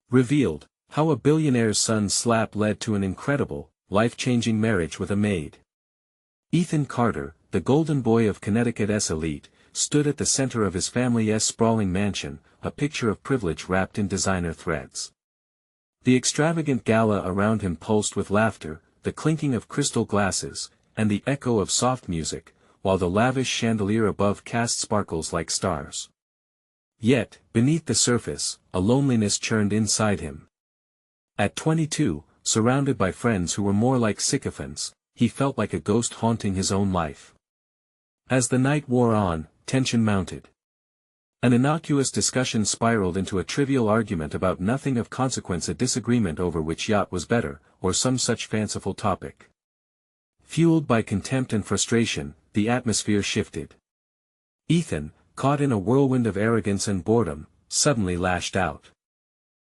Revealed, how a billionaire's son's slap led to an incredible, life-changing marriage with a maid. Ethan Carter, the golden boy of Connecticut's elite, stood at the center of his family's sprawling mansion, a picture of privilege wrapped in designer threads. The extravagant gala around him pulsed with laughter, the clinking of crystal glasses, and the echo of soft music, while the lavish chandelier above cast sparkles like stars. Yet, beneath the surface, a loneliness churned inside him. At 22, surrounded by friends who were more like sycophants, he felt like a ghost haunting his own life. As the night wore on, tension mounted. An innocuous discussion spiraled into a trivial argument about nothing of consequence, a disagreement over which yacht was better, or some such fanciful topic. Fueled by contempt and frustration, the atmosphere shifted. Ethan, caught in a whirlwind of arrogance and boredom, suddenly lashed out.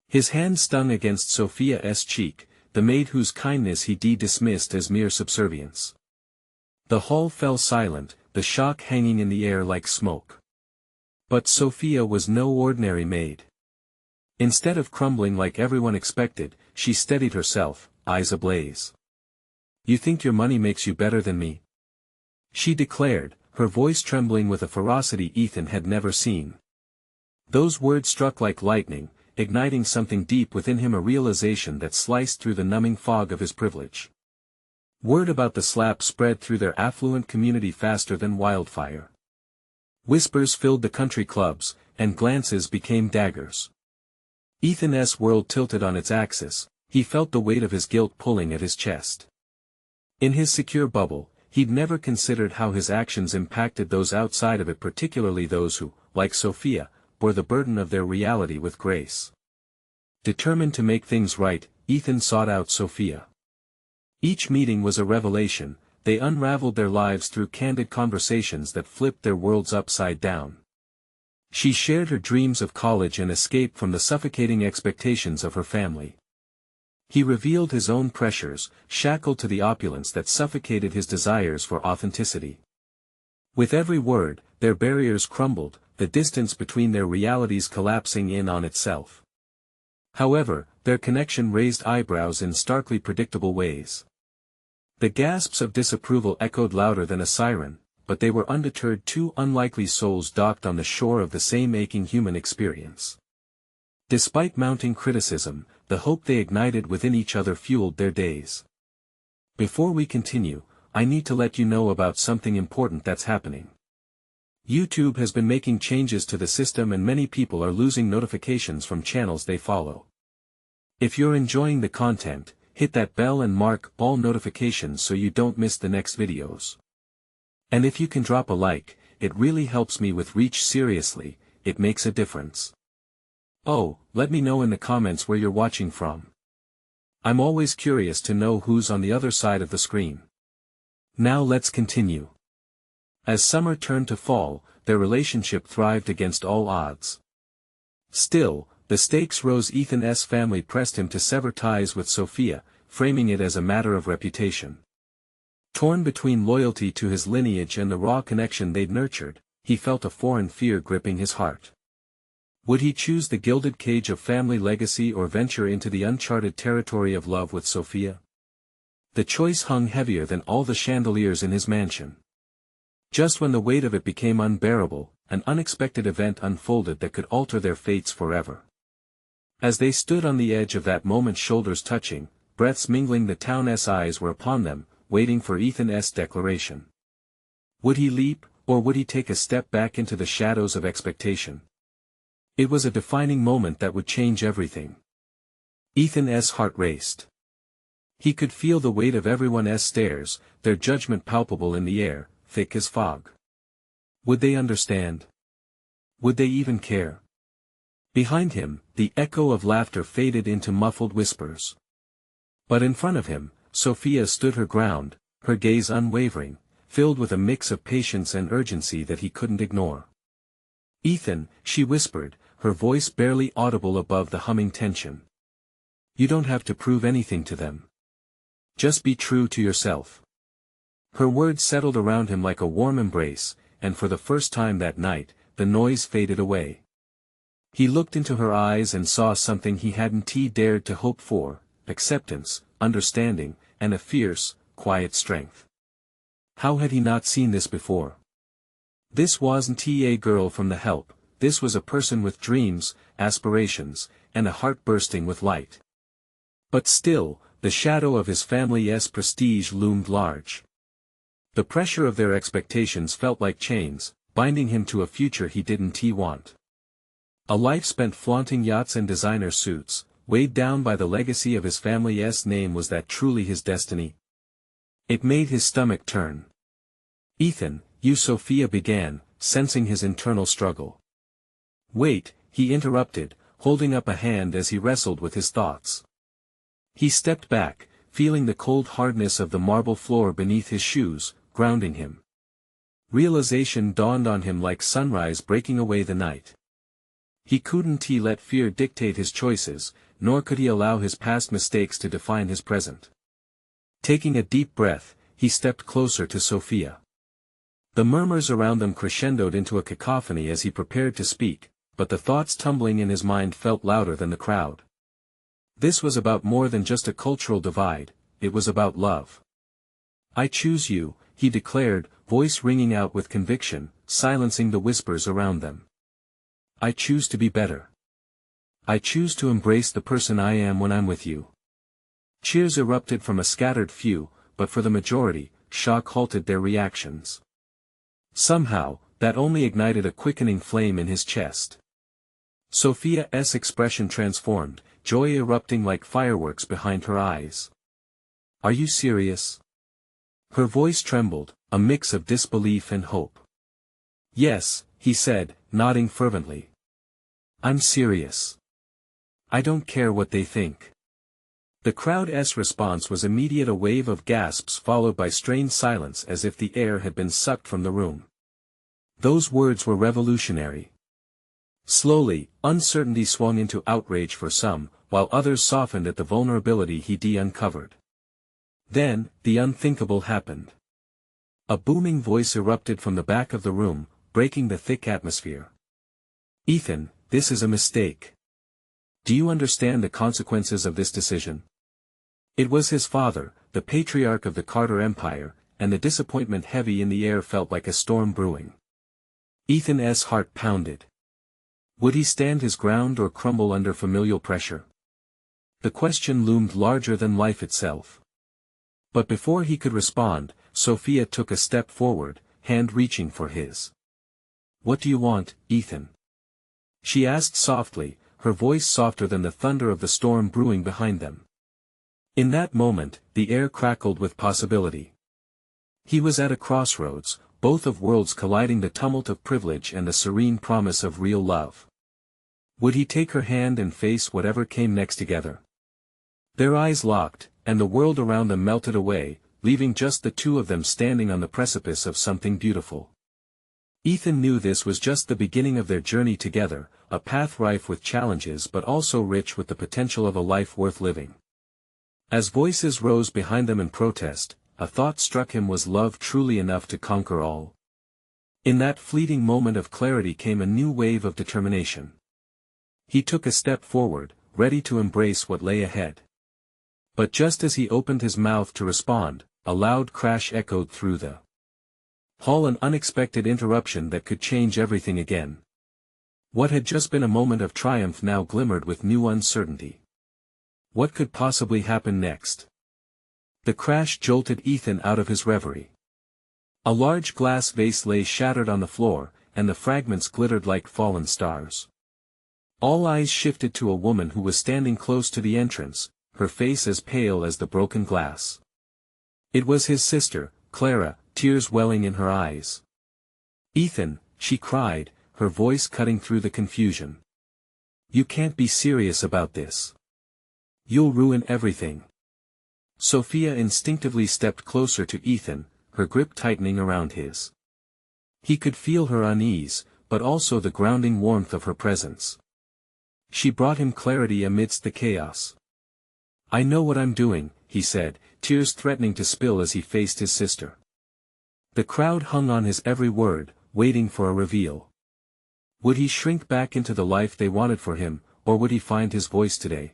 His hand stung against Sofia's cheek, the maid whose kindness he dismissed as mere subservience. The hall fell silent, the shock hanging in the air like smoke. But Sofia was no ordinary maid. Instead of crumbling like everyone expected, she steadied herself, eyes ablaze. "You think your money makes you better than me?" she declared, her voice trembling with a ferocity Ethan had never seen. Those words struck like lightning, igniting something deep within him, a realization that sliced through the numbing fog of his privilege. Word about the slap spread through their affluent community faster than wildfire. Whispers filled the country clubs, and glances became daggers. Ethan's world tilted on its axis, he felt the weight of his guilt pulling at his chest. In his secure bubble, he'd never considered how his actions impacted those outside of it, particularly those who, like Sofia, bore the burden of their reality with grace. Determined to make things right, Ethan sought out Sofia. Each meeting was a revelation. They unraveled their lives through candid conversations that flipped their worlds upside down. She shared her dreams of college and escape from the suffocating expectations of her family. He revealed his own pressures, shackled to the opulence that suffocated his desires for authenticity. With every word, their barriers crumbled, the distance between their realities collapsing in on itself. However, their connection raised eyebrows in starkly predictable ways. The gasps of disapproval echoed louder than a siren, but they were undeterred. Two unlikely souls docked on the shore of the same aching human experience. Despite mounting criticism, the hope they ignited within each other fueled their days. Before we continue, I need to let you know about something important that's happening. YouTube has been making changes to the system, and many people are losing notifications from channels they follow. If you're enjoying the content, hit that bell and mark all notifications so you don't miss the next videos. And if you can drop a like, it really helps me with reach. Seriously, it makes a difference. Oh, let me know in the comments where you're watching from. I'm always curious to know who's on the other side of the screen. Now let's continue. As summer turned to fall, their relationship thrived against all odds. Still, the stakes rose. Ethan's family pressed him to sever ties with Sofia, framing it as a matter of reputation. Torn between loyalty to his lineage and the raw connection they'd nurtured, he felt a foreign fear gripping his heart. Would he choose the gilded cage of family legacy or venture into the uncharted territory of love with Sofia? The choice hung heavier than all the chandeliers in his mansion. Just when the weight of it became unbearable, an unexpected event unfolded that could alter their fates forever. As they stood on the edge of that moment, shoulders touching, breaths mingling, the town's eyes were upon them, waiting for Ethan's declaration. Would he leap, or would he take a step back into the shadows of expectation? It was a defining moment that would change everything. Ethan's heart raced. He could feel the weight of everyone's stares, their judgment palpable in the air, thick as fog. Would they understand? Would they even care? Behind him, the echo of laughter faded into muffled whispers. But in front of him, Sofia stood her ground, her gaze unwavering, filled with a mix of patience and urgency that he couldn't ignore. "Ethan," she whispered, her voice barely audible above the humming tension. "You don't have to prove anything to them. Just be true to yourself." Her words settled around him like a warm embrace, and for the first time that night, the noise faded away. He looked into her eyes and saw something he hadn't dared to hope for: acceptance, understanding, and a fierce, quiet strength. How had he not seen this before? This wasn't a girl from the help, this was a person with dreams, aspirations, and a heart bursting with light. But still, the shadow of his family's prestige loomed large. The pressure of their expectations felt like chains, binding him to a future he didn't want. A life spent flaunting yachts and designer suits, weighed down by the legacy of his family's name, was that truly his destiny? It made his stomach turn. "Ethan, you," Sofia began, sensing his internal struggle. "Wait," he interrupted, holding up a hand as he wrestled with his thoughts. He stepped back, feeling the cold hardness of the marble floor beneath his shoes, grounding him. Realization dawned on him like sunrise breaking away the night. He couldn't let fear dictate his choices, nor could he allow his past mistakes to define his present. Taking a deep breath, he stepped closer to Sofia. The murmurs around them crescendoed into a cacophony as he prepared to speak, but the thoughts tumbling in his mind felt louder than the crowd. This was about more than just a cultural divide, it was about love. "I choose you," he declared, voice ringing out with conviction, silencing the whispers around them. "I choose to be better. I choose to embrace the person I am when I'm with you." Cheers erupted from a scattered few, but for the majority, shock halted their reactions. Somehow, that only ignited a quickening flame in his chest. Sofia's expression transformed, joy erupting like fireworks behind her eyes. "Are you serious?" Her voice trembled, a mix of disbelief and hope. "Yes," he said, nodding fervently. "I'm serious. I don't care what they think." The crowd's response was immediate, a wave of gasps followed by strained silence as if the air had been sucked from the room. Those words were revolutionary. Slowly, uncertainty swung into outrage for some, while others softened at the vulnerability he uncovered. Then, the unthinkable happened. A booming voice erupted from the back of the room, breaking the thick atmosphere. "Ethan, this is a mistake. Do you understand the consequences of this decision?" It was his father, the patriarch of the Carter Empire, and the disappointment heavy in the air felt like a storm brewing. Ethan's heart pounded. Would he stand his ground or crumble under familial pressure? The question loomed larger than life itself. But before he could respond, Sofia took a step forward, hand reaching for his. "What do you want, Ethan?" she asked softly, her voice softer than the thunder of the storm brewing behind them. In that moment, the air crackled with possibility. He was at a crossroads, both of worlds colliding, the tumult of privilege and the serene promise of real love. Would he take her hand and face whatever came next together? Their eyes locked, and the world around them melted away, leaving just the two of them standing on the precipice of something beautiful. Ethan knew this was just the beginning of their journey together, a path rife with challenges but also rich with the potential of a life worth living. As voices rose behind them in protest, a thought struck him: was love truly enough to conquer all? In that fleeting moment of clarity came a new wave of determination. He took a step forward, ready to embrace what lay ahead. But just as he opened his mouth to respond, a loud crash echoed through the hall, an unexpected interruption that could change everything again. What had just been a moment of triumph now glimmered with new uncertainty. What could possibly happen next? The crash jolted Ethan out of his reverie. A large glass vase lay shattered on the floor, and the fragments glittered like fallen stars. All eyes shifted to a woman who was standing close to the entrance, her face as pale as the broken glass. It was his sister, Clara, tears welling in her eyes. "Ethan," she cried, her voice cutting through the confusion. "You can't be serious about this. You'll ruin everything." Sofia instinctively stepped closer to Ethan, her grip tightening around his. He could feel her unease, but also the grounding warmth of her presence. She brought him clarity amidst the chaos. "I know what I'm doing," he said, tears threatening to spill as he faced his sister. The crowd hung on his every word, waiting for a reveal. Would he shrink back into the life they wanted for him, or would he find his voice today?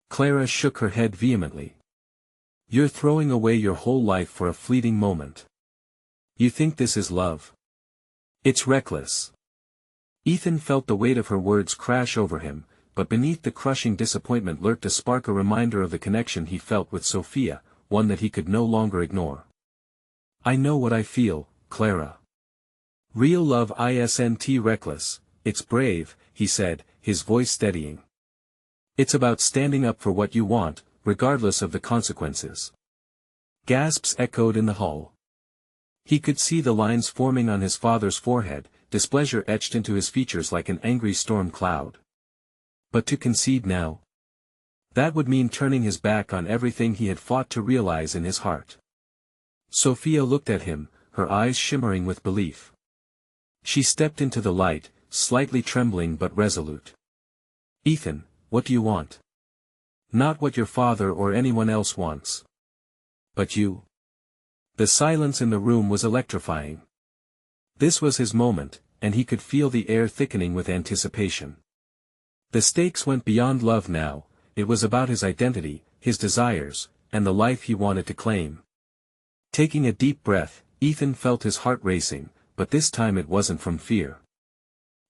Clara shook her head vehemently. You're throwing away your whole life for a fleeting moment. You think this is love? It's reckless. Ethan felt the weight of her words crash over him, but beneath the crushing disappointment lurked a spark, a reminder of the connection he felt with Sofia, one that he could no longer ignore. I know what I feel, Clara. Real love isn't reckless, it's brave, he said, his voice steadying. It's about standing up for what you want, regardless of the consequences. Gasps echoed in the hall. He could see the lines forming on his father's forehead, displeasure etched into his features like an angry storm cloud. But to concede now? That would mean turning his back on everything he had fought to realize in his heart. Sofia looked at him, her eyes shimmering with belief. She stepped into the light, slightly trembling but resolute. Ethan, what do you want? Not what your father or anyone else wants. But you. The silence in the room was electrifying. This was his moment, and he could feel the air thickening with anticipation. The stakes went beyond love now, it was about his identity, his desires, and the life he wanted to claim. Taking a deep breath, Ethan felt his heart racing, but this time it wasn't from fear.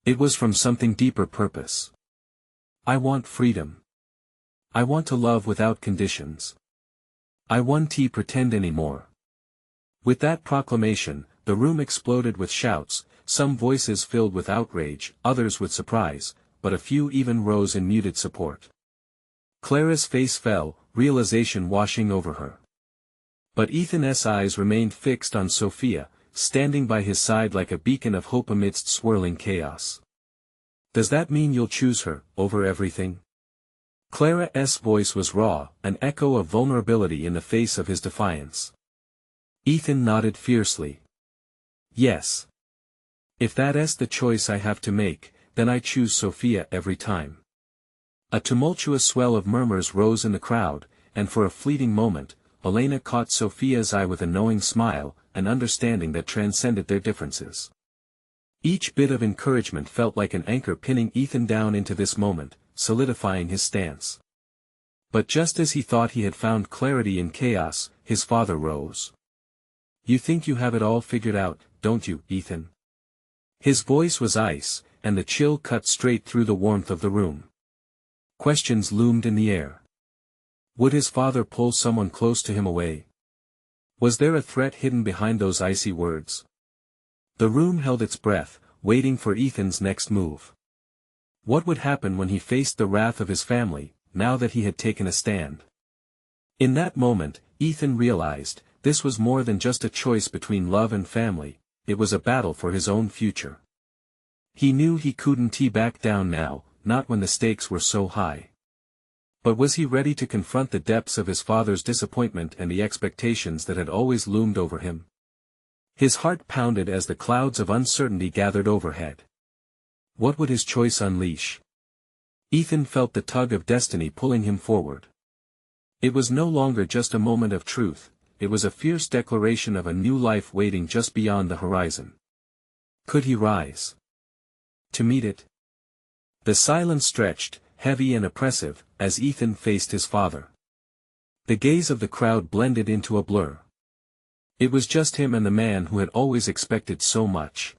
It was from something deeper: purpose. I want freedom. I want to love without conditions. I won't pretend anymore. With that proclamation, the room exploded with shouts, some voices filled with outrage, others with surprise, but a few even rose in muted support. Clara's face fell, realization washing over her. But Ethan's eyes remained fixed on Sofia, standing by his side like a beacon of hope amidst swirling chaos. Does that mean you'll choose her, over everything? Clara's voice was raw, an echo of vulnerability in the face of his defiance. Ethan nodded fiercely. Yes. If that's the choice I have to make, then I choose Sofia every time. A tumultuous swell of murmurs rose in the crowd, and for a fleeting moment, Elena caught Sofia's eye with a knowing smile, an understanding that transcended their differences. Each bit of encouragement felt like an anchor pinning Ethan down into this moment, solidifying his stance. But just as he thought he had found clarity in chaos, his father rose. You think you have it all figured out, don't you, Ethan? His voice was ice, and the chill cut straight through the warmth of the room. Questions loomed in the air. Would his father pull someone close to him away? Was there a threat hidden behind those icy words? The room held its breath, waiting for Ethan's next move. What would happen when he faced the wrath of his family, now that he had taken a stand? In that moment, Ethan realized, this was more than just a choice between love and family, it was a battle for his own future. He knew he couldn't back down now, not when the stakes were so high. But was he ready to confront the depths of his father's disappointment and the expectations that had always loomed over him? His heart pounded as the clouds of uncertainty gathered overhead. What would his choice unleash? Ethan felt the tug of destiny pulling him forward. It was no longer just a moment of truth, it was a fierce declaration of a new life waiting just beyond the horizon. Could he rise to meet it? The silence stretched, heavy and oppressive, as Ethan faced his father. The gaze of the crowd blended into a blur. It was just him and the man who had always expected so much.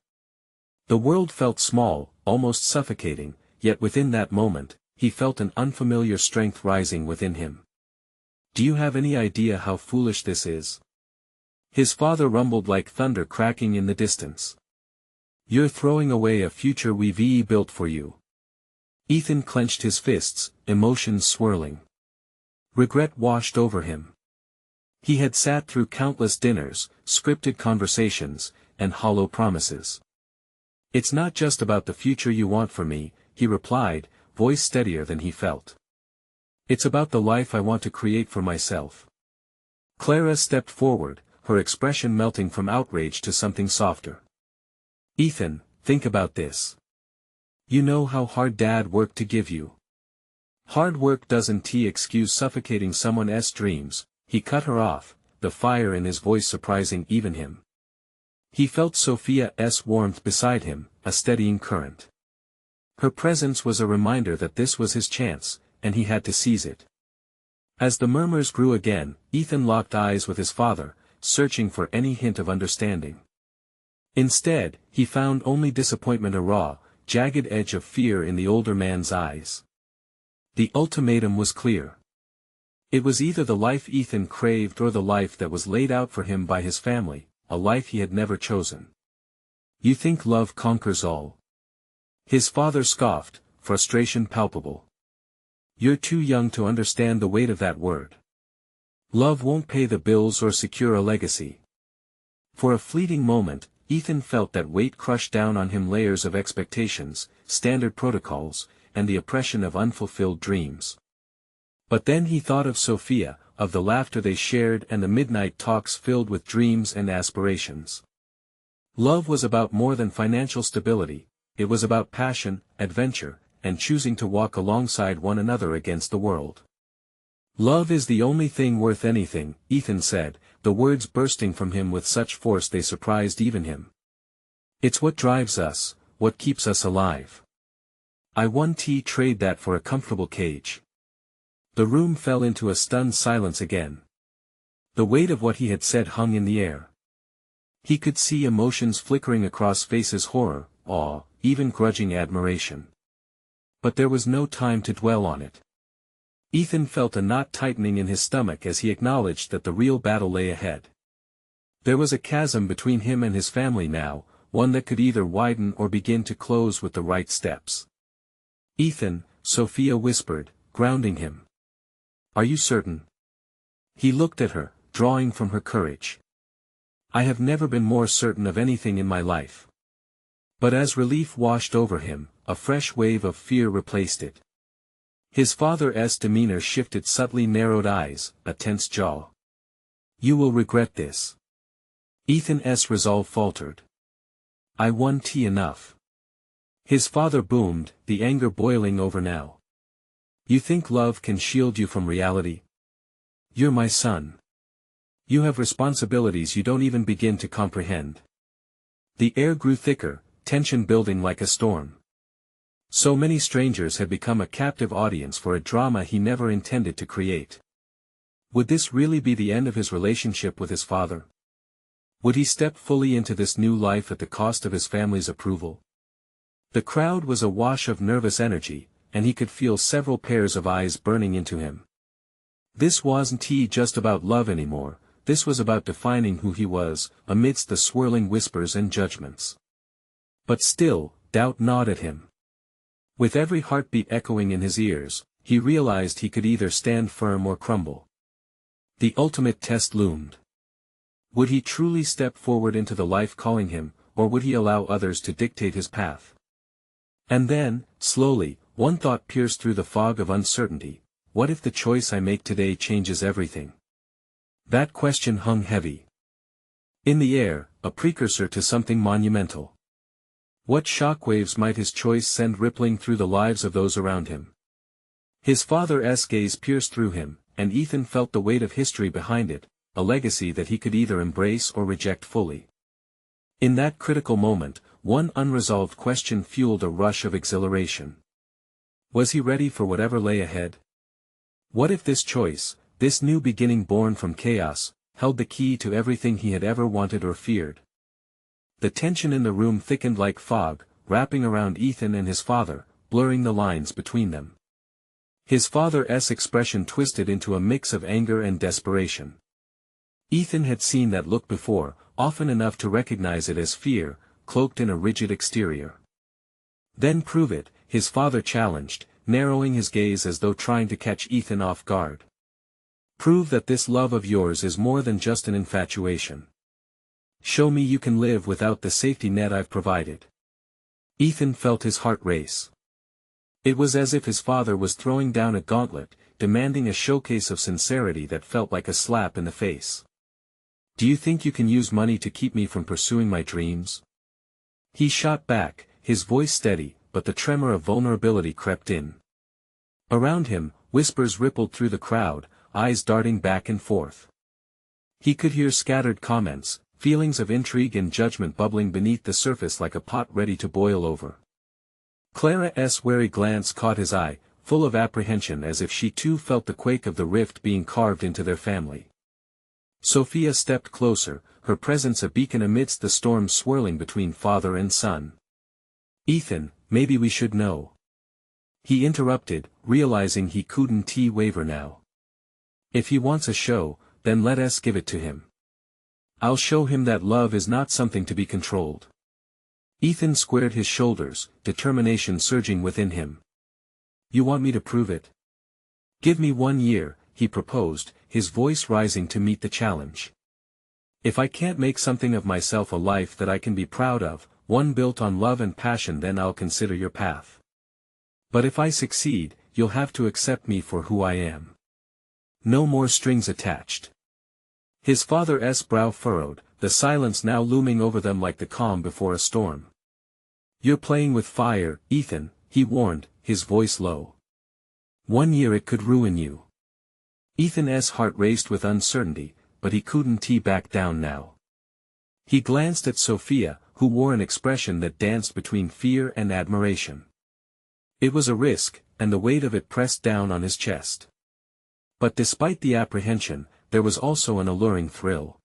The world felt small, almost suffocating, yet within that moment, he felt an unfamiliar strength rising within him. Do you have any idea how foolish this is? His father rumbled like thunder cracking in the distance. You're throwing away a future we've built for you. Ethan clenched his fists, emotions swirling. Regret washed over him. He had sat through countless dinners, scripted conversations, and hollow promises. It's not just about the future you want for me, he replied, voice steadier than he felt. It's about the life I want to create for myself. Clara stepped forward, her expression melting from outrage to something softer. Ethan, think about this. You know how hard Dad worked to give you. Hard work doesn't excuse suffocating someone's dreams. He cut her off, the fire in his voice surprising even him. He felt Sophia's warmth beside him, a steadying current. Her presence was a reminder that this was his chance, and he had to seize it. As the murmurs grew again, Ethan locked eyes with his father, searching for any hint of understanding. Instead, he found only disappointment, a raw, jagged edge of fear in the older man's eyes. The ultimatum was clear. It was either the life Ethan craved or the life that was laid out for him by his family, a life he had never chosen. "You think love conquers all?" His father scoffed, frustration palpable. "You're too young to understand the weight of that word. Love won't pay the bills or secure a legacy." For a fleeting moment, Ethan felt that weight crush down on him, layers of expectations, standard protocols, and the oppression of unfulfilled dreams. But then he thought of Sofia, of the laughter they shared and the midnight talks filled with dreams and aspirations. Love was about more than financial stability, it was about passion, adventure, and choosing to walk alongside one another against the world. "Love is the only thing worth anything," Ethan said, the words bursting from him with such force they surprised even him. "It's what drives us, what keeps us alive. I won't trade that for a comfortable cage." The room fell into a stunned silence again. The weight of what he had said hung in the air. He could see emotions flickering across faces: horror, awe, even grudging admiration. But there was no time to dwell on it. Ethan felt a knot tightening in his stomach as he acknowledged that the real battle lay ahead. There was a chasm between him and his family now, one that could either widen or begin to close with the right steps. "Ethan," Sofia whispered, grounding him. "Are you certain?" He looked at her, drawing from her courage. "I have never been more certain of anything in my life." But as relief washed over him, a fresh wave of fear replaced it. His father's demeanor shifted, subtly narrowed eyes, a tense jaw. "You will regret this." Ethan's resolve faltered. "I want enough." His father boomed, the anger boiling over now. "You think love can shield you from reality? You're my son. You have responsibilities you don't even begin to comprehend." The air grew thicker, tension building like a storm. So many strangers had become a captive audience for a drama he never intended to create. Would this really be the end of his relationship with his father? Would he step fully into this new life at the cost of his family's approval? The crowd was awash of nervous energy, and he could feel several pairs of eyes burning into him. This wasn't just about love anymore, this was about defining who he was, amidst the swirling whispers and judgments. But still, doubt gnawed at him. With every heartbeat echoing in his ears, he realized he could either stand firm or crumble. The ultimate test loomed. Would he truly step forward into the life calling him, or would he allow others to dictate his path? And then, slowly, one thought pierced through the fog of uncertainty: what if the choice I make today changes everything? That question hung heavy in the air, a precursor to something monumental. What shockwaves might his choice send rippling through the lives of those around him? His father's gaze pierced through him, and Ethan felt the weight of history behind it, a legacy that he could either embrace or reject fully. In that critical moment, one unresolved question fueled a rush of exhilaration. Was he ready for whatever lay ahead? What if this choice, this new beginning born from chaos, held the key to everything he had ever wanted or feared? The tension in the room thickened like fog, wrapping around Ethan and his father, blurring the lines between them. His father's expression twisted into a mix of anger and desperation. Ethan had seen that look before, often enough to recognize it as fear, cloaked in a rigid exterior. "Then prove it," his father challenged, narrowing his gaze as though trying to catch Ethan off guard. "Prove that this love of yours is more than just an infatuation. Show me you can live without the safety net I've provided." Ethan felt his heart race. It was as if his father was throwing down a gauntlet, demanding a showcase of sincerity that felt like a slap in the face. "Do you think you can use money to keep me from pursuing my dreams?" He shot back, his voice steady, but the tremor of vulnerability crept in. Around him, whispers rippled through the crowd, eyes darting back and forth. He could hear scattered comments: feelings of intrigue and judgment bubbling beneath the surface like a pot ready to boil over. Clara's wary glance caught his eye, full of apprehension as if she too felt the quake of the rift being carved into their family. Sofia stepped closer, her presence a beacon amidst the storm swirling between father and son. "Ethan, maybe we should know." He interrupted, realizing he couldn't waver now. "If he wants a show, then let us give it to him. I'll show him that love is not something to be controlled." Ethan squared his shoulders, determination surging within him. "You want me to prove it?" "Give me 1 year," he proposed, his voice rising to meet the challenge. "If I can't make something of myself, a life that I can be proud of, one built on love and passion, then I'll consider your path. But if I succeed, you'll have to accept me for who I am. No more strings attached." His father's brow furrowed, the silence now looming over them like the calm before a storm. "You're playing with fire, Ethan," he warned, his voice low. 1 year it could ruin you." Ethan's heart raced with uncertainty, but he couldn't back down now. He glanced at Sofia, who wore an expression that danced between fear and admiration. It was a risk, and the weight of it pressed down on his chest. But despite the apprehension, there was also an alluring thrill.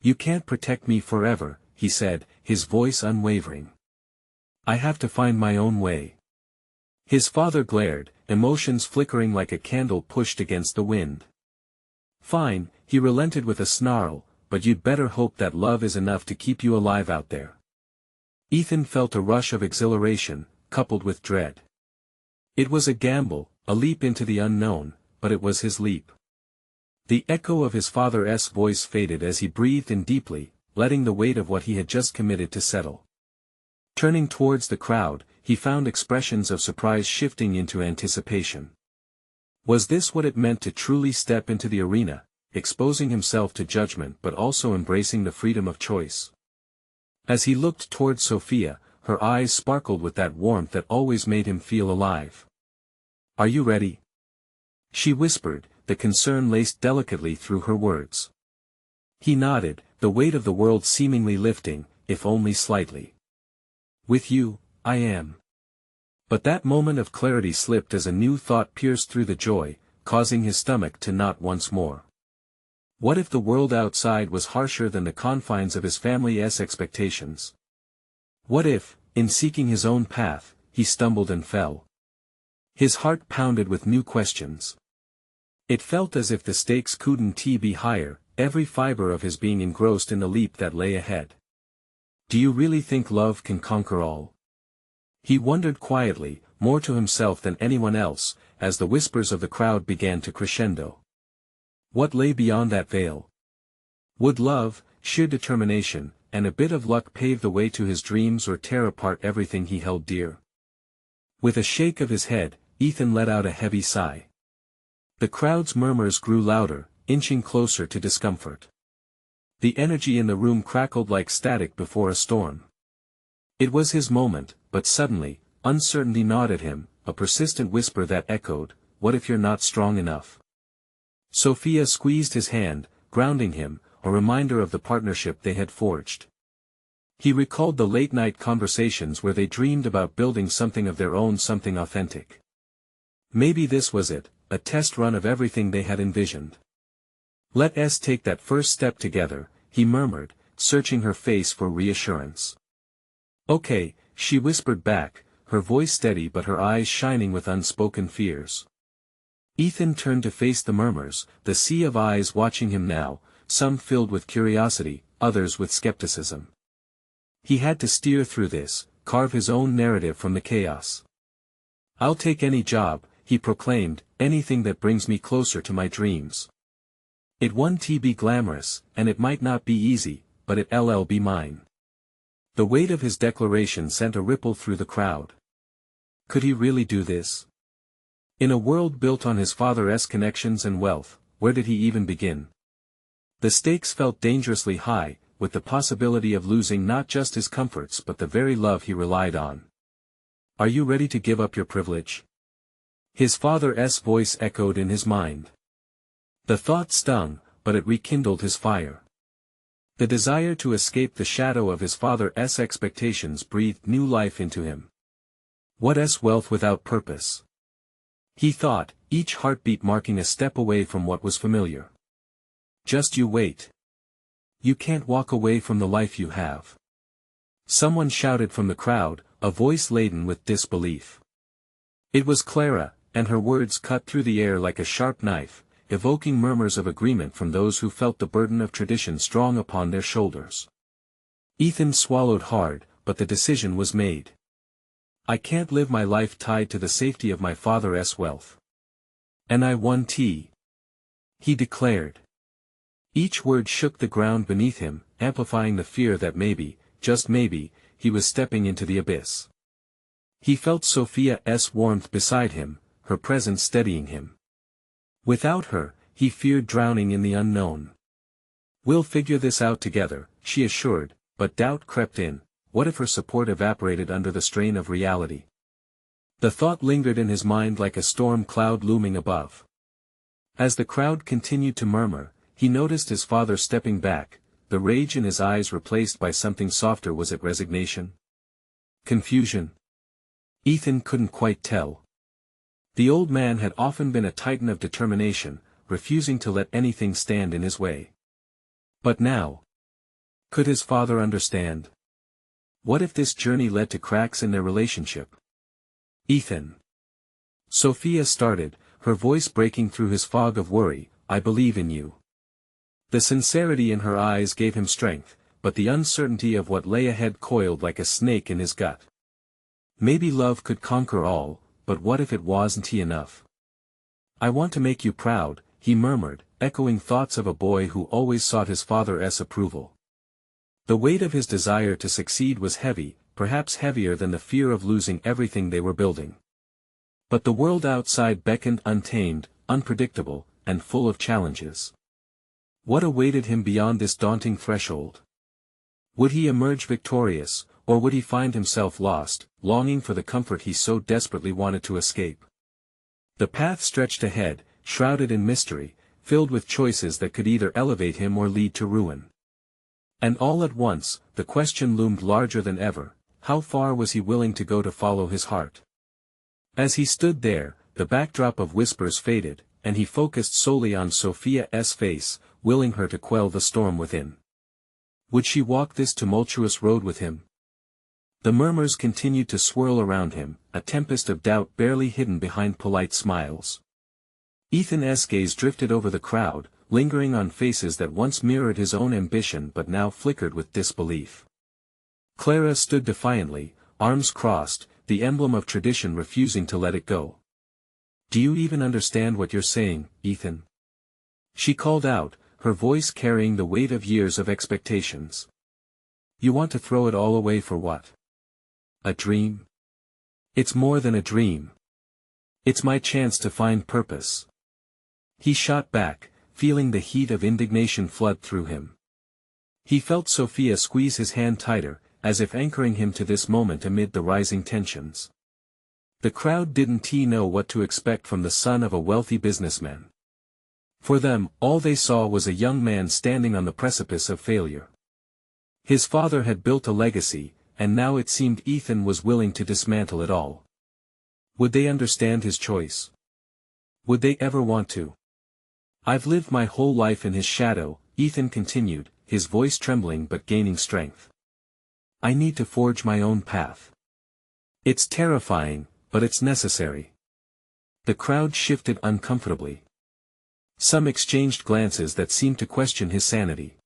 "You can't protect me forever," he said, his voice unwavering. "I have to find my own way." His father glared, emotions flickering like a candle pushed against the wind. "Fine," he relented with a snarl, "but you'd better hope that love is enough to keep you alive out there." Ethan felt a rush of exhilaration, coupled with dread. It was a gamble, a leap into the unknown, but it was his leap. The echo of his father's voice faded as he breathed in deeply, letting the weight of what he had just committed to settle. Turning towards the crowd, he found expressions of surprise shifting into anticipation. Was this what it meant to truly step into the arena, exposing himself to judgment but also embracing the freedom of choice? As he looked toward Sofia, her eyes sparkled with that warmth that always made him feel alive. "Are you ready?" she whispered, the concern laced delicately through her words. He nodded, the weight of the world seemingly lifting, if only slightly. "With you, I am." But that moment of clarity slipped as a new thought pierced through the joy, causing his stomach to knot once more. What if the world outside was harsher than the confines of his family's expectations? What if, in seeking his own path, he stumbled and fell? His heart pounded with new questions. It felt as if the stakes couldn't be higher, every fiber of his being engrossed in the leap that lay ahead. "Do you really think love can conquer all?" He wondered quietly, more to himself than anyone else, as the whispers of the crowd began to crescendo. What lay beyond that veil? Would love, sheer determination, and a bit of luck pave the way to his dreams or tear apart everything he held dear? With a shake of his head, Ethan let out a heavy sigh. The crowd's murmurs grew louder, inching closer to discomfort. The energy in the room crackled like static before a storm. It was his moment, but suddenly, uncertainty gnawed at him, a persistent whisper that echoed, "What if you're not strong enough?" Sofia squeezed his hand, grounding him, a reminder of the partnership they had forged. He recalled the late-night conversations where they dreamed about building something of their own, something authentic. Maybe this was it, a test run of everything they had envisioned. "Let us take that first step together," he murmured, searching her face for reassurance. "Okay," she whispered back, her voice steady but her eyes shining with unspoken fears. Ethan turned to face the murmurs, the sea of eyes watching him now, some filled with curiosity, others with skepticism. He had to steer through this, carve his own narrative from the chaos. "I'll take any job," he proclaimed, "anything that brings me closer to my dreams. It won't be glamorous, and it might not be easy, but it'll be mine." The weight of his declaration sent a ripple through the crowd. Could he really do this? In a world built on his father's connections and wealth, where did he even begin? The stakes felt dangerously high, with the possibility of losing not just his comforts but the very love he relied on. "Are you ready to give up your privilege?" His father's voice echoed in his mind. The thought stung, but it rekindled his fire. The desire to escape the shadow of his father's expectations breathed new life into him. What's wealth without purpose? He thought, each heartbeat marking a step away from what was familiar. Just you wait. You can't walk away from the life you have. Someone shouted from the crowd, a voice laden with disbelief. It was Clara, and her words cut through the air like a sharp knife, evoking murmurs of agreement from those who felt the burden of tradition strong upon their shoulders. Ethan swallowed hard, but the decision was made. I can't live my life tied to the safety of my father's wealth. And I want he declared. Each word shook the ground beneath him, amplifying the fear that maybe, just maybe, he was stepping into the abyss. He felt Sophia's warmth beside him, her presence steadying him. Without her, he feared drowning in the unknown. We'll figure this out together, she assured, but doubt crept in. What if her support evaporated under the strain of reality? The thought lingered in his mind like a storm cloud looming above. As the crowd continued to murmur, he noticed his father stepping back, the rage in his eyes replaced by something softer. Was it resignation? Confusion? Ethan couldn't quite tell. The old man had often been a titan of determination, refusing to let anything stand in his way. But now? Could his father understand? What if this journey led to cracks in their relationship? Ethan. Sofia started, her voice breaking through his fog of worry, I believe in you. The sincerity in her eyes gave him strength, but the uncertainty of what lay ahead coiled like a snake in his gut. Maybe love could conquer all, but what if it wasn't enough? I want to make you proud, he murmured, echoing thoughts of a boy who always sought his father's approval. The weight of his desire to succeed was heavy, perhaps heavier than the fear of losing everything they were building. But the world outside beckoned untamed, unpredictable, and full of challenges. What awaited him beyond this daunting threshold? Would he emerge victorious, or would he find himself lost, longing for the comfort he so desperately wanted to escape? The path stretched ahead, shrouded in mystery, filled with choices that could either elevate him or lead to ruin. And all at once, the question loomed larger than ever, how far was he willing to go to follow his heart? As he stood there, the backdrop of whispers faded, and he focused solely on Sophia's face, willing her to quell the storm within. Would she walk this tumultuous road with him? The murmurs continued to swirl around him, a tempest of doubt barely hidden behind polite smiles. Ethan's gaze drifted over the crowd, lingering on faces that once mirrored his own ambition but now flickered with disbelief. Clara stood defiantly, arms crossed, the emblem of tradition refusing to let it go. Do you even understand what you're saying, Ethan? She called out, her voice carrying the weight of years of expectations. You want to throw it all away for what? A dream? It's more than a dream. It's my chance to find purpose. He shot back, feeling the heat of indignation flood through him. He felt Sofia squeeze his hand tighter, as if anchoring him to this moment amid the rising tensions. The crowd didn't know what to expect from the son of a wealthy businessman. For them, all they saw was a young man standing on the precipice of failure. His father had built a legacy, and now it seemed Ethan was willing to dismantle it all. Would they understand his choice? Would they ever want to? I've lived my whole life in his shadow, Ethan continued, his voice trembling but gaining strength. I need to forge my own path. It's terrifying, but it's necessary. The crowd shifted uncomfortably. Some exchanged glances that seemed to question his sanity.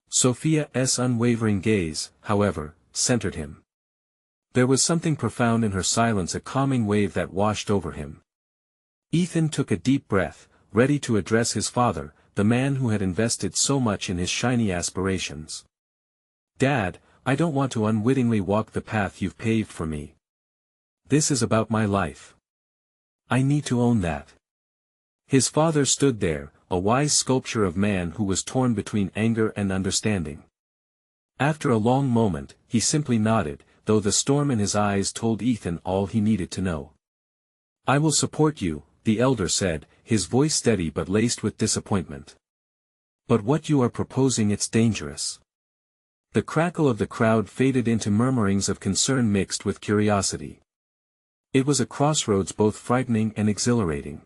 Sophia's unwavering gaze, however, centered him. There was something profound in her silence, a calming wave that washed over him. Ethan took a deep breath, ready to address his father, the man who had invested so much in his shiny aspirations. Dad, I don't want to unwittingly walk the path you've paved for me. This is about my life. I need to own that. His father stood there, a wise sculpture of man who was torn between anger and understanding. After a long moment, he simply nodded, though the storm in his eyes told Ethan all he needed to know. I will support you, the elder said, his voice steady but laced with disappointment. But what you are proposing, it's dangerous. The crackle of the crowd faded into murmurings of concern mixed with curiosity. It was a crossroads both frightening and exhilarating.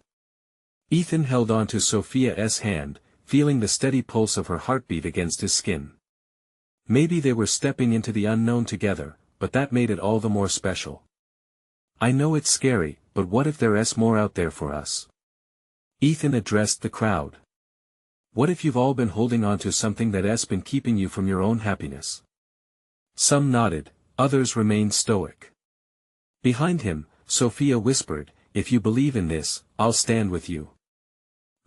Ethan held on to Sophia's hand, feeling the steady pulse of her heartbeat against his skin. Maybe they were stepping into the unknown together, but that made it all the more special. I know it's scary, but what if there's more out there for us? Ethan addressed the crowd. What if you've all been holding on to something that's been keeping you from your own happiness? Some nodded, others remained stoic. Behind him, Sophia whispered, if you believe in this, I'll stand with you.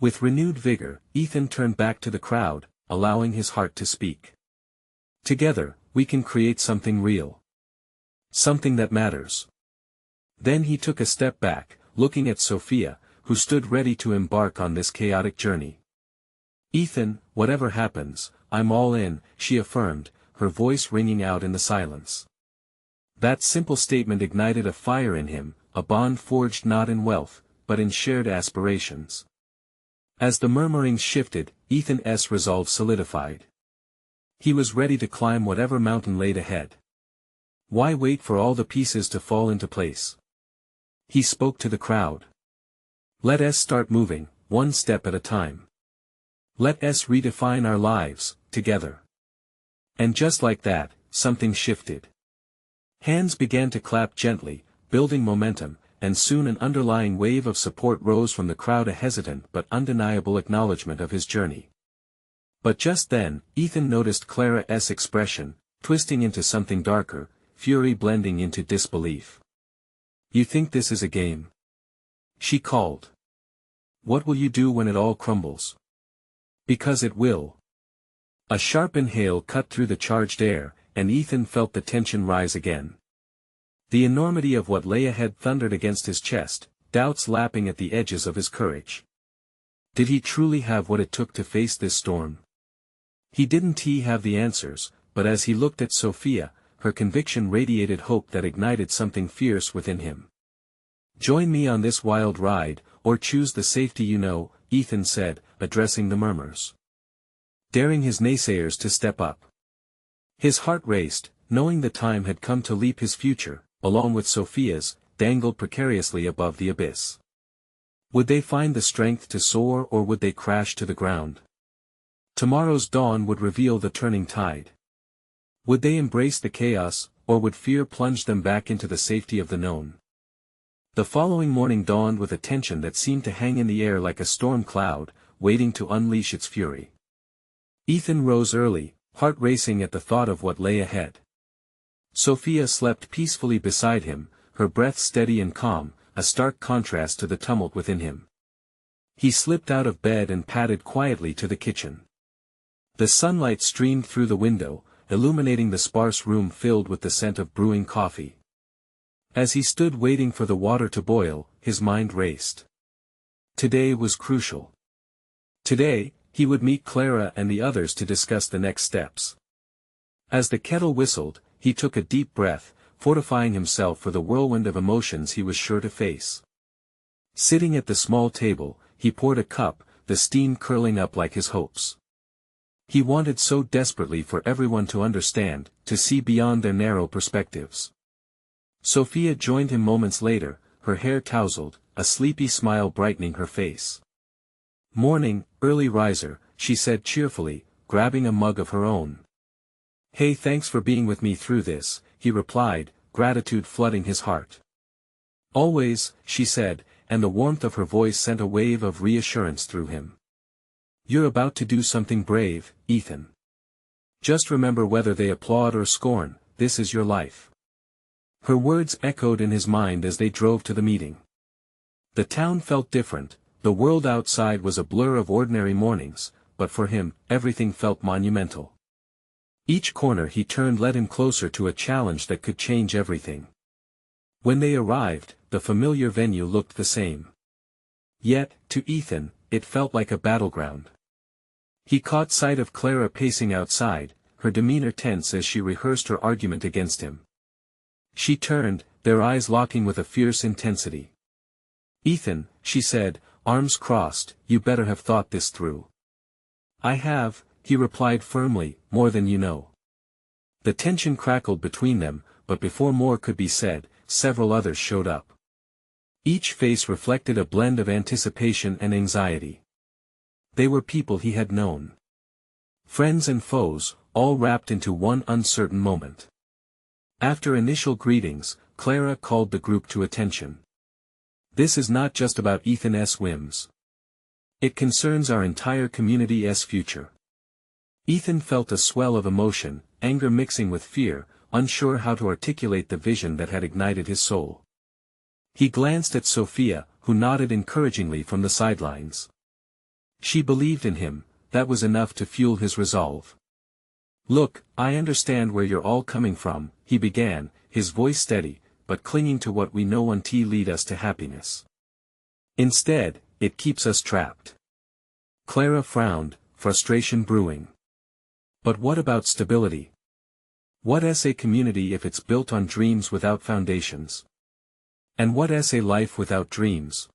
With renewed vigor, Ethan turned back to the crowd, allowing his heart to speak. Together, we can create something real. Something that matters. Then he took a step back, looking at Sophia, who stood ready to embark on this chaotic journey. Ethan, whatever happens, I'm all in, she affirmed, her voice ringing out in the silence. That simple statement ignited a fire in him, a bond forged not in wealth, but in shared aspirations. As the murmurings shifted, Ethan's resolve solidified. He was ready to climb whatever mountain laid ahead. Why wait for all the pieces to fall into place? He spoke to the crowd. Let us start moving, one step at a time. Let us redefine our lives, together. And just like that, something shifted. Hands began to clap gently, building momentum, and soon an underlying wave of support rose from the crowd, a hesitant but undeniable acknowledgement of his journey. But just then, Ethan noticed Clara's expression, twisting into something darker, fury blending into disbelief. You think this is a game? She called. What will you do when it all crumbles? Because it will. A sharp inhale cut through the charged air, and Ethan felt the tension rise again. The enormity of what lay ahead thundered against his chest, doubts lapping at the edges of his courage. Did he truly have what it took to face this storm? He didn't have the answers, but as he looked at Sophia, her conviction radiated hope that ignited something fierce within him. Join me on this wild ride, or choose the safety you know, Ethan said, addressing the murmurs. Daring his naysayers to step up. His heart raced, knowing the time had come to leap his future, along with Sophia's, dangled precariously above the abyss. Would they find the strength to soar, or would they crash to the ground? Tomorrow's dawn would reveal the turning tide. Would they embrace the chaos, or would fear plunge them back into the safety of the known? The following morning dawned with a tension that seemed to hang in the air like a storm cloud, waiting to unleash its fury. Ethan rose early, heart racing at the thought of what lay ahead. Sophia slept peacefully beside him, her breath steady and calm, a stark contrast to the tumult within him. He slipped out of bed and padded quietly to the kitchen. The sunlight streamed through the window, illuminating the sparse room filled with the scent of brewing coffee. As he stood waiting for the water to boil, his mind raced. Today was crucial. Today, he would meet Clara and the others to discuss the next steps. As the kettle whistled, he took a deep breath, fortifying himself for the whirlwind of emotions he was sure to face. Sitting at the small table, he poured a cup, the steam curling up like his hopes. He wanted so desperately for everyone to understand, to see beyond their narrow perspectives. Sophia joined him moments later, her hair tousled, a sleepy smile brightening her face. Morning, early riser, she said cheerfully, grabbing a mug of her own. Hey, thanks for being with me through this, he replied, gratitude flooding his heart. Always, she said, and the warmth of her voice sent a wave of reassurance through him. You're about to do something brave, Ethan. Just remember, whether they applaud or scorn, this is your life. Her words echoed in his mind as they drove to the meeting. The town felt different, the world outside was a blur of ordinary mornings, but for him, everything felt monumental. Each corner he turned led him closer to a challenge that could change everything. When they arrived, the familiar venue looked the same. Yet, to Ethan, it felt like a battleground. He caught sight of Clara pacing outside, her demeanor tense as she rehearsed her argument against him. She turned, their eyes locking with a fierce intensity. Ethan, she said, arms crossed, you better have thought this through. I have, he replied firmly, more than you know. The tension crackled between them, but before more could be said, several others showed up. Each face reflected a blend of anticipation and anxiety. They were people he had known. Friends and foes, all wrapped into one uncertain moment. After initial greetings, Clara called the group to attention. This is not just about Ethan's whims. It concerns our entire community's future. Ethan felt a swell of emotion, anger mixing with fear, unsure how to articulate the vision that had ignited his soul. He glanced at Sofia, who nodded encouragingly from the sidelines. She believed in him, that was enough to fuel his resolve. Look, I understand where you're all coming from, he began, his voice steady, but clinging to what we know until lead us to happiness. Instead, it keeps us trapped. Clara frowned, frustration brewing. But what about stability? What's a community if it's built on dreams without foundations? And what's a life without dreams?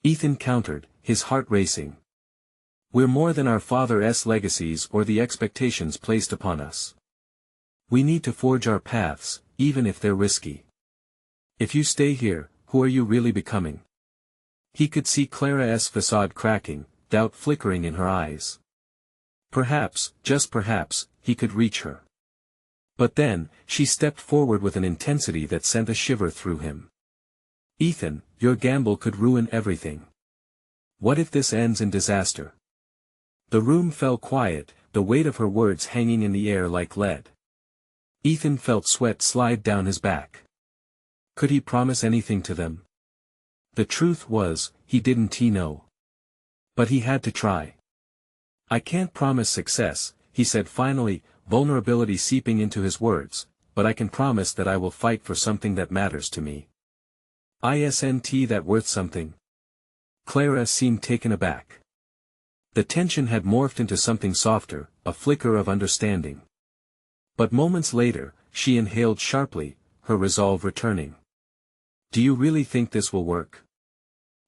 Ethan countered, his heart racing. We're more than our father's legacies or the expectations placed upon us. We need to forge our paths, even if they're risky. If you stay here, who are you really becoming? He could see Clara's facade cracking, doubt flickering in her eyes. Perhaps, just perhaps, he could reach her. But then, she stepped forward with an intensity that sent a shiver through him. Ethan, your gamble could ruin everything. What if this ends in disaster? The room fell quiet, the weight of her words hanging in the air like lead. Ethan felt sweat slide down his back. Could he promise anything to them? The truth was, he didn't know. But he had to try. I can't promise success, he said finally, vulnerability seeping into his words, but I can promise that I will fight for something that matters to me. Isn't that worth something? Clara seemed taken aback. The tension had morphed into something softer, a flicker of understanding. But moments later, she inhaled sharply, her resolve returning. Do you really think this will work?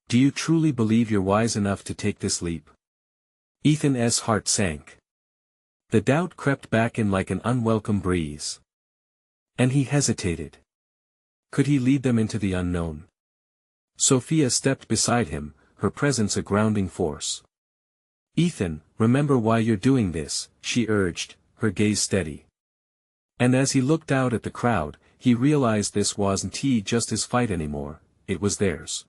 Do you truly believe you're wise enough to take this leap? Ethan's heart sank. The doubt crept back in like an unwelcome breeze. And he hesitated. Could he lead them into the unknown? Sofia stepped beside him, her presence a grounding force. Ethan, remember why you're doing this, she urged, her gaze steady. And as he looked out at the crowd, he realized this wasn't just his fight anymore, it was theirs.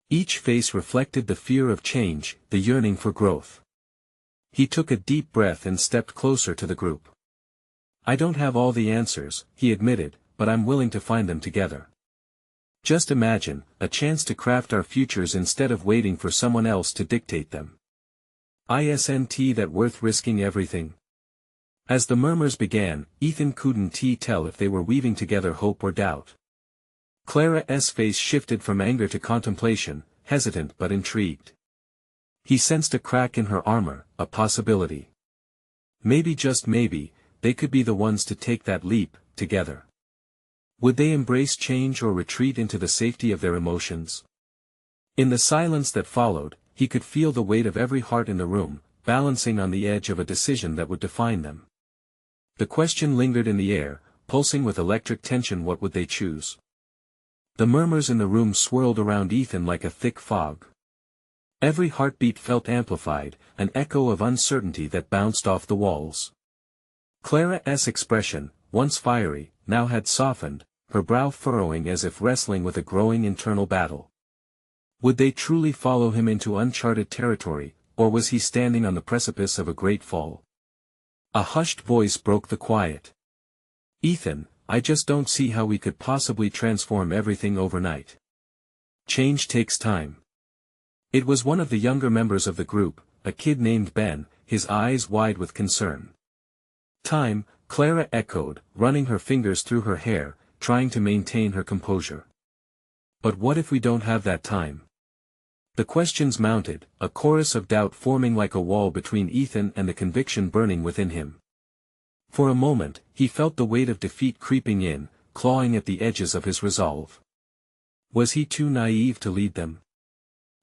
Each face reflected the fear of change, the yearning for growth. He took a deep breath and stepped closer to the group. I don't have all the answers, he admitted, but I'm willing to find them together. Just imagine, a chance to craft our futures instead of waiting for someone else to dictate them. Isn't that worth risking everything? As the murmurs began, Ethan couldn't tell if they were weaving together hope or doubt. Clara's face shifted from anger to contemplation, hesitant but intrigued. He sensed a crack in her armor, a possibility. Maybe just maybe, they could be the ones to take that leap, together. Would they embrace change or retreat into the safety of their emotions? In the silence that followed, he could feel the weight of every heart in the room, balancing on the edge of a decision that would define them. The question lingered in the air, pulsing with electric tension. What would they choose? The murmurs in the room swirled around Ethan like a thick fog. Every heartbeat felt amplified, an echo of uncertainty that bounced off the walls. Clara's expression, once fiery, now had softened, her brow furrowing as if wrestling with a growing internal battle. Would they truly follow him into uncharted territory, or was he standing on the precipice of a great fall? A hushed voice broke the quiet. Ethan, I just don't see how we could possibly transform everything overnight. Change takes time. It was one of the younger members of the group, a kid named Ben, his eyes wide with concern. Time, Clara echoed, running her fingers through her hair, trying to maintain her composure. But what if we don't have that time? The questions mounted, a chorus of doubt forming like a wall between Ethan and the conviction burning within him. For a moment, he felt the weight of defeat creeping in, clawing at the edges of his resolve. Was he too naive to lead them?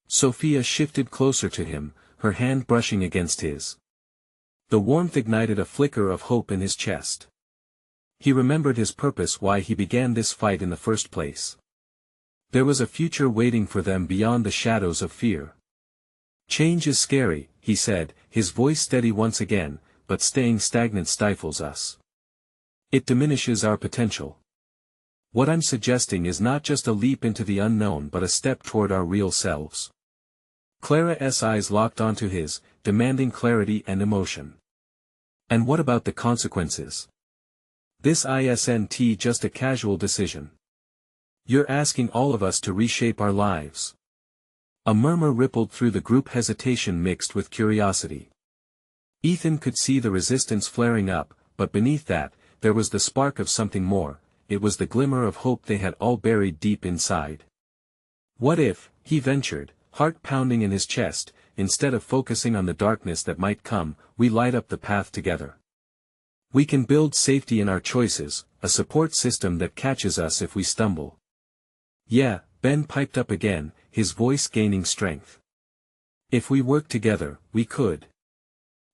Sofia shifted closer to him, her hand brushing against his. The warmth ignited a flicker of hope in his chest. He remembered his purpose, why he began this fight in the first place. There was a future waiting for them beyond the shadows of fear. "Change is scary," he said, his voice steady once again, "but staying stagnant stifles us. It diminishes our potential. What I'm suggesting is not just a leap into the unknown but a step toward our real selves." Clara's eyes locked onto his, demanding clarity and emotion. "And what about the consequences? This isn't just a casual decision. You're asking all of us to reshape our lives." A murmur rippled through the group, hesitation mixed with curiosity. Ethan could see the resistance flaring up, but beneath that, there was the spark of something more. It was the glimmer of hope they had all buried deep inside. "What if," he ventured, heart pounding in his chest, "instead of focusing on the darkness that might come, we light up the path together? We can build safety in our choices, a support system that catches us if we stumble." "Yeah," Ben piped up again, his voice gaining strength. "If we work together, we could.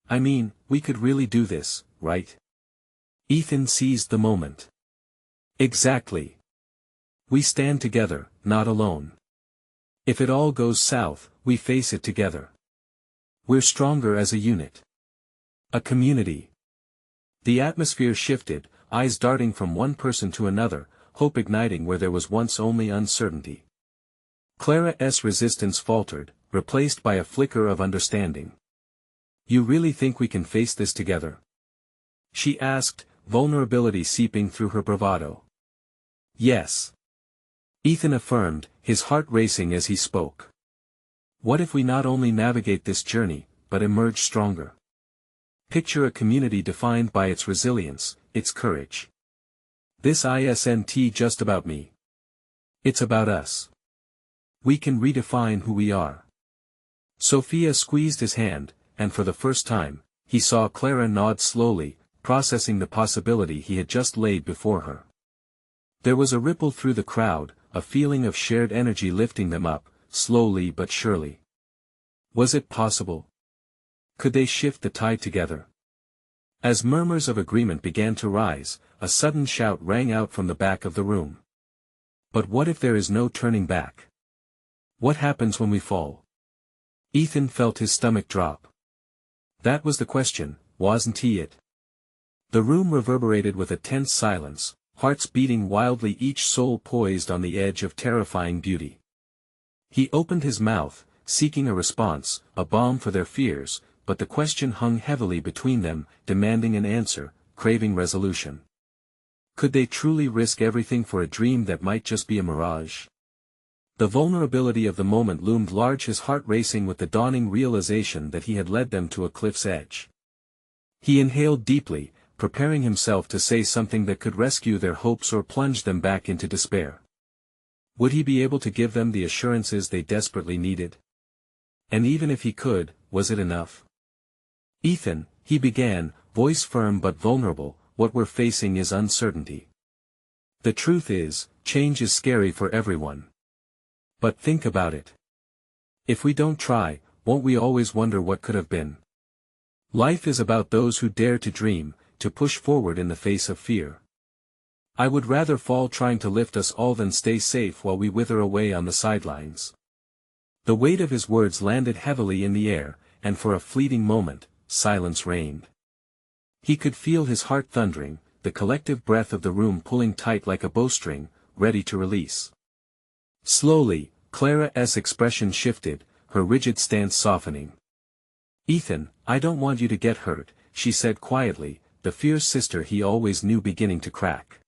I mean, we could really do this, right?" Ethan seized the moment. "Exactly. We stand together, not alone. If it all goes south, we face it together. We're stronger as a unit. A community." The atmosphere shifted, eyes darting from one person to another, hope igniting where there was once only uncertainty. Clara's resistance faltered, replaced by a flicker of understanding. "You really think we can face this together?" she asked, vulnerability seeping through her bravado. "Yes," Ethan affirmed, his heart racing as he spoke. "What if we not only navigate this journey, but emerge stronger? Picture a community defined by its resilience, its courage. This isn't just about me. It's about us. We can redefine who we are." Sofia squeezed his hand, and for the first time, he saw Clara nod slowly, processing the possibility he had just laid before her. There was a ripple through the crowd, a feeling of shared energy lifting them up, slowly but surely. Was it possible? Could they shift the tide together? As murmurs of agreement began to rise, a sudden shout rang out from the back of the room. "But what if there is no turning back? What happens when we fall?" Ethan felt his stomach drop. That was the question, wasn't it? The room reverberated with a tense silence, hearts beating wildly, each soul poised on the edge of terrifying beauty. He opened his mouth, seeking a response, a balm for their fears, but the question hung heavily between them, demanding an answer, craving resolution. Could they truly risk everything for a dream that might just be a mirage? The vulnerability of the moment loomed large, his heart racing with the dawning realization that he had led them to a cliff's edge. He inhaled deeply, preparing himself to say something that could rescue their hopes or plunge them back into despair. Would he be able to give them the assurances they desperately needed? And even if he could, was it enough? "Ethan," he began, voice firm but vulnerable, "what we're facing is uncertainty. The truth is, change is scary for everyone. But think about it. If we don't try, won't we always wonder what could have been? Life is about those who dare to dream, to push forward in the face of fear. I would rather fall trying to lift us all than stay safe while we wither away on the sidelines." The weight of his words landed heavily in the air, and for a fleeting moment, silence reigned. He could feel his heart thundering, the collective breath of the room pulling tight like a bowstring, ready to release. Slowly, Clara's expression shifted, her rigid stance softening. "Ethan, I don't want you to get hurt," she said quietly, the fierce sister he always knew beginning to crack.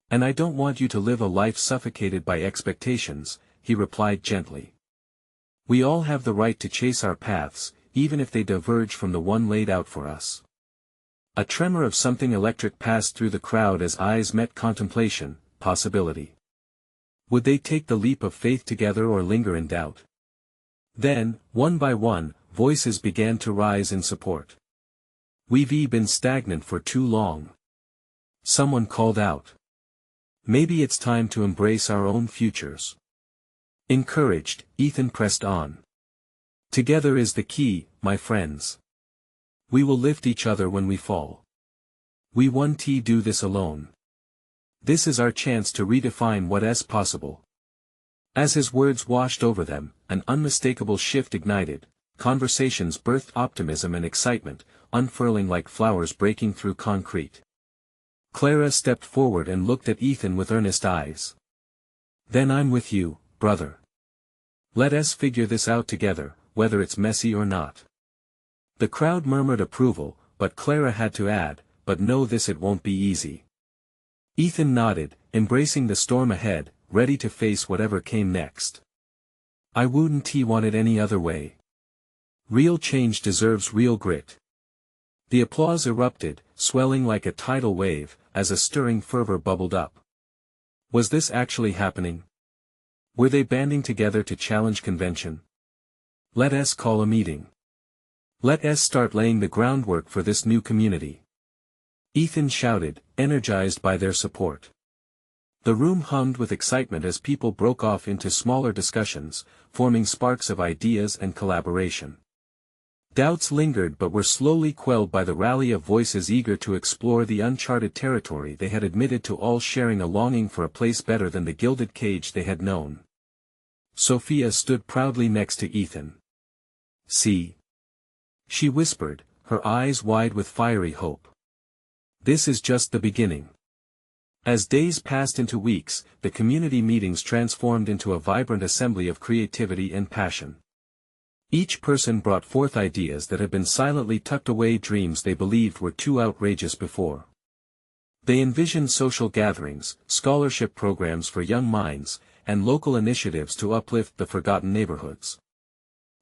"And I don't want you to live a life suffocated by expectations," he replied gently. "We all have the right to chase our paths, even if they diverge from the one laid out for us." A tremor of something electric passed through the crowd as eyes met contemplation, possibility. Would they take the leap of faith together or linger in doubt? Then, one by one, voices began to rise in support. "We've been stagnant for too long." Someone called out. "Maybe it's time to embrace our own futures." Encouraged, Ethan pressed on. Together is the key, my friends. We will lift each other when we fall. We won't do this alone. This is our chance to redefine what is possible. As his words washed over them, an unmistakable shift ignited. Conversations birthed optimism and excitement, unfurling like flowers breaking through concrete. Clara stepped forward and looked at Ethan with earnest eyes. Then I'm with you, brother. Let us figure this out together, whether it's messy or not. The crowd murmured approval, but Clara had to add, but know this, it won't be easy. Ethan nodded, embracing the storm ahead, ready to face whatever came next. I wouldn't want it any other way. Real change deserves real grit. The applause erupted, swelling like a tidal wave, as a stirring fervor bubbled up. Was this actually happening? Were they banding together to challenge convention? Let us call a meeting. Let us start laying the groundwork for this new community. Ethan shouted, energized by their support. The room hummed with excitement as people broke off into smaller discussions, forming sparks of ideas and collaboration. Doubts lingered but were slowly quelled by the rally of voices eager to explore the uncharted territory they had admitted to, all sharing a longing for a place better than the gilded cage they had known. Sofia stood proudly next to Ethan. See? She whispered, her eyes wide with fiery hope. This is just the beginning. As days passed into weeks, the community meetings transformed into a vibrant assembly of creativity and passion. Each person brought forth ideas that had been silently tucked away, dreams they believed were too outrageous before. They envisioned social gatherings, scholarship programs for young minds, and local initiatives to uplift the forgotten neighborhoods.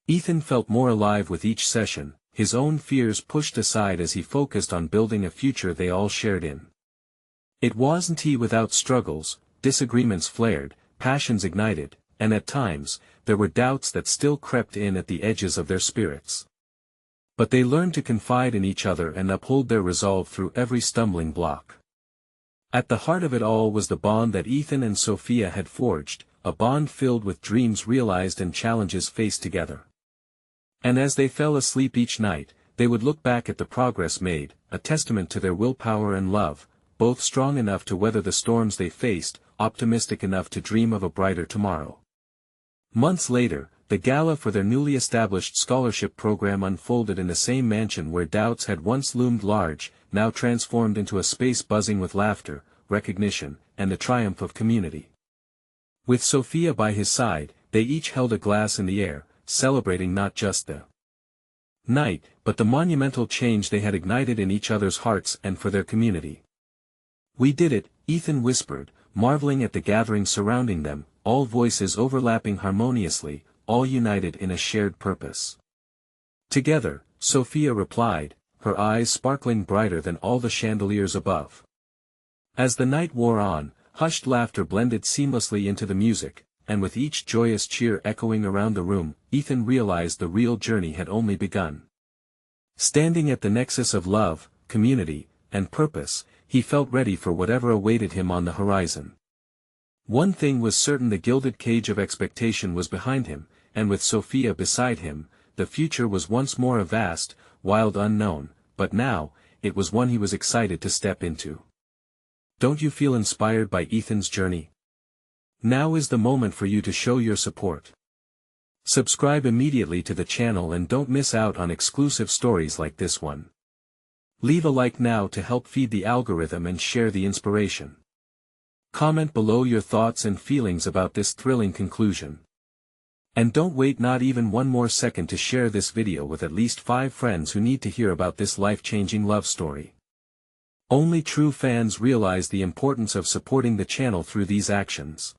Ethan felt more alive with each session, his own fears pushed aside as he focused on building a future they all shared in. It wasn't without struggles, disagreements flared, passions ignited, and at times, there were doubts that still crept in at the edges of their spirits. But they learned to confide in each other and uphold their resolve through every stumbling block. At the heart of it all was the bond that Ethan and Sofia had forged, a bond filled with dreams realized and challenges faced together. And as they fell asleep each night, they would look back at the progress made, a testament to their willpower and love, both strong enough to weather the storms they faced, optimistic enough to dream of a brighter tomorrow. Months later, the gala for their newly established scholarship program unfolded in the same mansion where doubts had once loomed large, now transformed into a space buzzing with laughter, recognition, and the triumph of community. With Sofia by his side, they each held a glass in the air, celebrating not just the night, but the monumental change they had ignited in each other's hearts and for their community. We did it, Ethan whispered, marveling at the gathering surrounding them, all voices overlapping harmoniously, all united in a shared purpose. Together, Sofia replied, her eyes sparkling brighter than all the chandeliers above. As the night wore on, hushed laughter blended seamlessly into the music, and with each joyous cheer echoing around the room, Ethan realized the real journey had only begun. Standing at the nexus of love, community, and purpose, he felt ready for whatever awaited him on the horizon. One thing was certain: the gilded cage of expectation was behind him, and with Sofia beside him, the future was once more a vast, wild unknown, but now, it was one he was excited to step into. Don't you feel inspired by Ethan's journey? Now is the moment for you to show your support. Subscribe immediately to the channel and don't miss out on exclusive stories like this one. Leave a like now to help feed the algorithm and share the inspiration. Comment below your thoughts and feelings about this thrilling conclusion. And don't wait not even one more second to share this video with at least 5 friends who need to hear about this life-changing love story. Only true fans realize the importance of supporting the channel through these actions.